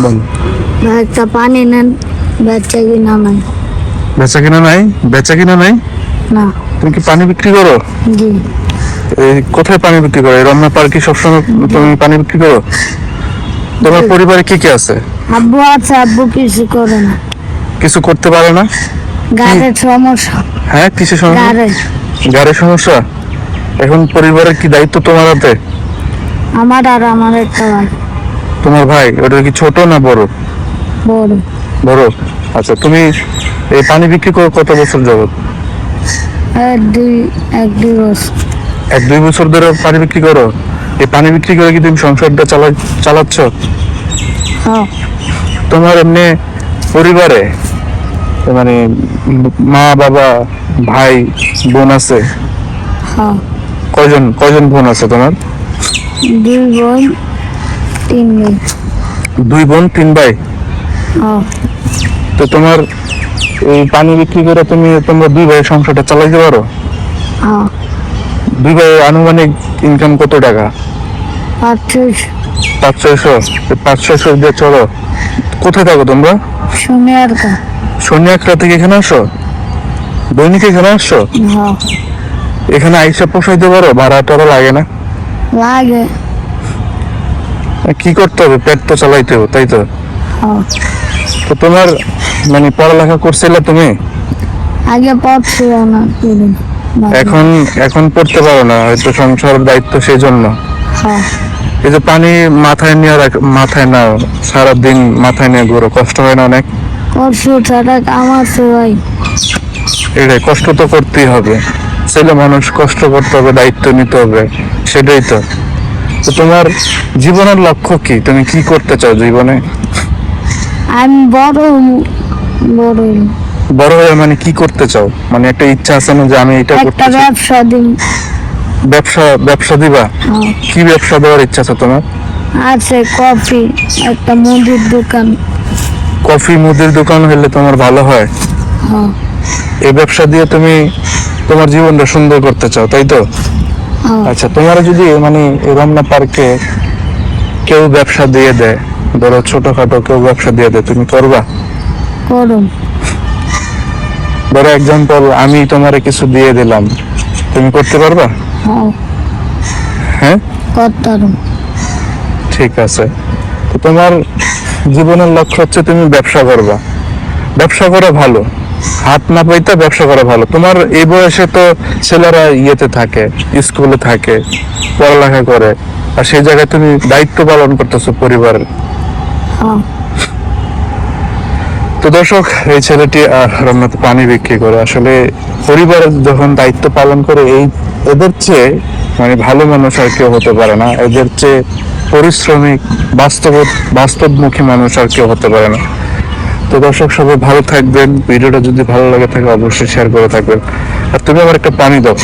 বল। একটা পানি নেন, বেচা কিনা নাই। বেচা কিনা নাই? বেচা কিনা নাই? না। তুমি কি পানি বিক্রি করো? জি। এই কোথায় পানি বিক্রি করো? এই রমনা পার্কে সবসময় তুমি পানি বিক্রি করো? তোমার পরিবারে কি কি আছে? আব্বু আছে, আব্বু কিছু করে না। কিছু করতে পারে না? গাড়ির সমস্যা। হ্যাঁ, কিসের সমস্যা? গাড়ির সমস্যা। এখন পরিবারের কি দায়িত্ব তোমার হাতে? আমার আর আমার একটা ভাই। তোমার ভাই ওটা কি ছোট না বড়? বড়। বড়। আচ্ছা, তুমি এই পানি বিক্রি করো কত বছর যাবত? এক দুই বছর। 1-2 বছর ধরে পানি বিক্রি করো? এই পানি বিক্রি করে কি তুমি সংসারটা চালাচ্ছ? হ্যাঁ। তোমার এমনি পরিবারে মানে মা বাবা ভাই বোন আছে? হ্যাঁ। কয়জন বোন আছে তোমার? 2 বোন 3 ভাই। 2 বোন 3 ভাই। হ্যাঁ। তো তোমার এই পানি বিক্রি করে তোমরা 2 ভাই সংসারটা চালাইতে পারো? হ্যাঁ। 2 ভাই আনুমানিক ইনকাম কত টাকা? 500-600 দিয়ে চলো। কোথায় থাকো তোমরা? সোনিয়ারকা থেকে এখানে আসো? দৈনিক এখানে আসছো? হ্যাঁ। এখানে আইসা পোষাইতে পারো? ভাড়া টাড়া লাগে না? লাগে। কি করতে হবে? পেট তো চালাইতে হবে, তাই তো? হ্যাঁ। তো তোমার মানে পড়ালেখা করছিলে তুমি? আগে পড়ছিল না। এখন পড়তে পারো না, হয়তো সংসার দায়িত্ব সেই জন্য। হ্যাঁ। এই যে পানি মাথায় নাও, সারাদিন মাথায় নিয়ে ঘোরো, কষ্ট হয় না অনেক? আমার ভাই। এটাই, কষ্ট তো করতেই হবে। ছেলে মানুষ, কষ্ট করতে হবে, দায়িত্ব নিতে হবে, সেটাই তো। তো তোমার জীবনের লক্ষ্য কি? তুমি কি করতে চাও জীবনে? আমি বড় হয়ে মানে কি করতে চাও? মানে একটা ইচ্ছা আছে না যে আমি এটা করতে চাই? ব্যবসা দিন। ব্যবসা দিবা? কি ব্যবসা দেওয়ার ইচ্ছা আছে তোমার? আছে কফি, একটা মুদির দোকান। কফি মুদির দোকান হলে তোমার ভালো হয়? হ্যাঁ। এই ব্যবসা দিয়ে তুমি তোমার জীবনটা সুন্দর করতে চাও, তাই তো? আচ্ছা, তোমার যদি মানে রমনা পার্কে কেউ ব্যবসা দিয়ে দেয়, ধরো ছোটখাটো কেউ ব্যবসা দিয়ে দেয়, তুমি করবা? করুন। ধরো এক্সাম্পল, আমি তোমারে কিছু দিয়ে দিলাম, তুমি করতে পারবা? হ্যাঁ, করতাম। ঠিক আছে। তো তোমার জীবনের লক্ষ্য হচ্ছে তুমি ব্যবসা করবা। ব্যবসা করা ভালো, হাত না পাইতে ব্যবসা করা ভালো। তোমার এই বয়সে তো ছেলেরা ইয়েতে থাকে, স্কুলে থাকে, পড়ালেখা করে, আর সেই জায়গায় তুমি দায়িত্ব পালন করতেছো পরিবারের। তো দর্শক, এই ছেলেটি রমনাতে পানি বিক্রি করে, আসলে পরিবারের যখন দায়িত্ব পালন করে, এদের চেয়ে মানে ভালো মানুষ আর কেউ হতে পারে না। এদের চেয়ে পরিশ্রমিক, বাস্তবমুখী মানুষ আর কেউ হতে পারে না। তো দর্শক, সবাই ভালো থাকবেন। ভিডিওটা যদি ভালো লাগে থাকে অবশ্যই শেয়ার করে থাকবেন। আর তুমি আমার একটা পানি দাও।